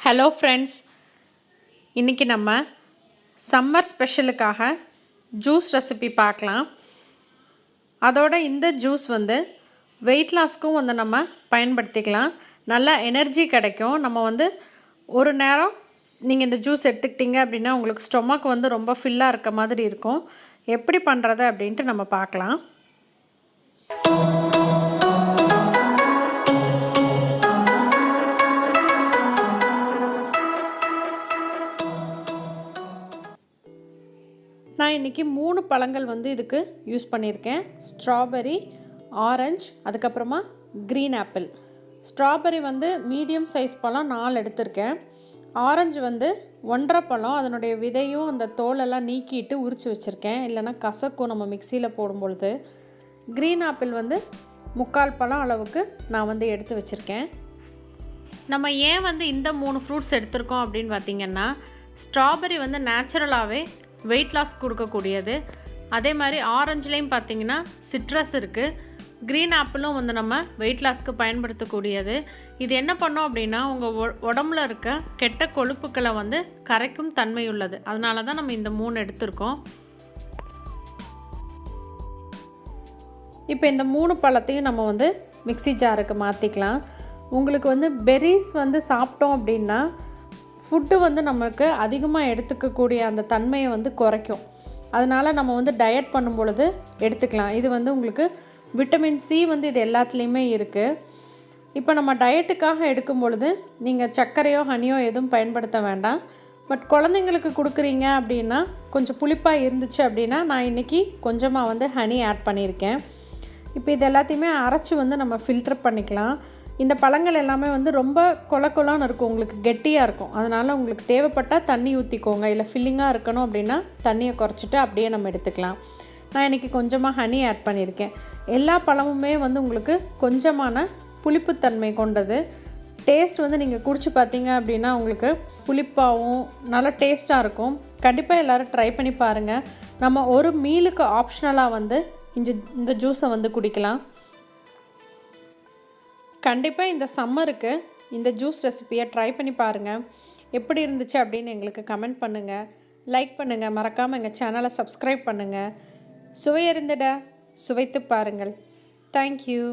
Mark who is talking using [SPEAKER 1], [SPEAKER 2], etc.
[SPEAKER 1] Hello friends, இன்றைக்கி நம்ம summer ஸ்பெஷலுக்காக juice recipe பார்க்கலாம். அதோட இந்த ஜூஸ் வெயிட் லாஸ்க்கும் நம்ம பயன்படுத்திக்கலாம். நல்லா எனர்ஜி கிடைக்கும். நம்ம ஒரு நேரம் நீங்கள் இந்த ஜூஸ் எடுத்துக்கிட்டீங்க அப்படின்னா உங்களுக்கு ஸ்டொமக் ரொம்ப ஃபில்லாக இருக்க மாதிரி இருக்கும். எப்படி பண்ணுறது அப்படின்ட்டு நம்ம பார்க்கலாம். நான் இன்றைக்கி 3 பழங்கள் இதுக்கு யூஸ் பண்ணியிருக்கேன். ஸ்ட்ராபெரி, ஆரஞ்சு, அதுக்கப்புறமா green apple. Strawberry medium size பழம் 4 எடுத்திருக்கேன். ஆரஞ்சு 1.5 பழம், அதனுடைய விதையும் அந்த தோலெல்லாம் நீக்கிட்டு உரித்து வச்சுருக்கேன், இல்லைனா கசக்கும் நம்ம மிக்சியில் போடும்பொழுது. க்ரீன் ஆப்பிள் 3/4 பழம் அளவுக்கு நான் எடுத்து வச்சுருக்கேன். நம்ம ஏன் இந்த 3 ஃப்ரூட்ஸ் எடுத்திருக்கோம் அப்படின்னு பார்த்திங்கன்னா, ஸ்ட்ராபெரி நேச்சுரலாகவே வெயிட் லாஸ் கொடுக்கக்கூடியது. அதே மாதிரி ஆரஞ்சுலேயும் பார்த்திங்கன்னா சிட்ரஸ் இருக்குது. க்ரீன் ஆப்பிளும் நம்ம வெயிட் லாஸ்க்கு பயன்படுத்தக்கூடியது. இது என்ன பண்ணோம் அப்படின்னா உங்கள் உடம்புல இருக்க கெட்ட கொழுப்புக்களை கரைக்கும் தன்மை உள்ளது. அதனால தான் நம்ம இந்த 3 எடுத்திருக்கோம். இப்போ இந்த 3 பழத்தையும் நம்ம மிக்ஸி ஜாருக்கு மாற்றிக்கலாம். உங்களுக்கு பெர்ரிஸ் சாப்பிட்டோம் அப்படின்னா ஃபுட்டு நமக்கு அதிகமாக எடுத்துக்கக்கூடிய அந்த தன்மையை குறைக்கும். அதனால் நம்ம டயட் பண்ணும் பொழுது எடுத்துக்கலாம். இது உங்களுக்கு விட்டமின் சி இது எல்லாத்துலேயுமே இருக்குது. இப்போ நம்ம டயட்டுக்காக எடுக்கும் பொழுது நீங்கள் சர்க்கரையோ ஹனியோ எதுவும் பயன்படுத்த வேண்டாம். பட் குழந்தைங்களுக்கு கொடுக்குறீங்க அப்படின்னா கொஞ்சம் புளிப்பாக இருந்துச்சு அப்படின்னா நான் இன்றைக்கி கொஞ்சமாக ஹனி ஆட் பண்ணியிருக்கேன். இப்போ இது எல்லாத்தையுமே அரைச்சி நம்ம ஃபில்டர் பண்ணிக்கலாம். இந்த பழங்கள் எல்லாமே ரொம்ப கொலன்னு இருக்கும், உங்களுக்கு கெட்டியாக இருக்கும். அதனால் உங்களுக்கு தேவைப்பட்டால் தண்ணி ஊற்றிக்கோங்க. இல்லை ஃபில்லிங்காக இருக்கணும் அப்படின்னா தண்ணியை குறைச்சிட்டு அப்படியே நம்ம எடுத்துக்கலாம். நான் இன்றைக்கி கொஞ்சமாக ஹனி ஆட் பண்ணியிருக்கேன். எல்லா பழமுமே உங்களுக்கு கொஞ்சமான புளிப்புத்தன்மை கொண்டது. டேஸ்ட் நீங்கள் குடிச்சு பார்த்தீங்க அப்படின்னா உங்களுக்கு புளிப்பாகவும் நல்லா டேஸ்ட்டாக இருக்கும். கண்டிப்பாக எல்லோரும் ட்ரை பண்ணி பாருங்கள். நம்ம ஒரு மீலுக்கு ஆப்ஷனலாக இந்த ஜூஸை குடிக்கலாம். கண்டிப்பாக இந்த சம்மருக்கு இந்த ஜூஸ் ரெசிப்பியை ட்ரை பண்ணி பாருங்கள். எப்படி இருந்துச்சு அப்படின்னு எங்களுக்கு கமெண்ட் பண்ணுங்கள், லைக் பண்ணுங்கள், மறக்காமல் எங்கள் சேனலை சப்ஸ்கிரைப் பண்ணுங்கள். சுவையறிந்திட சுவைத்து பாருங்கள். தேங்க்யூ.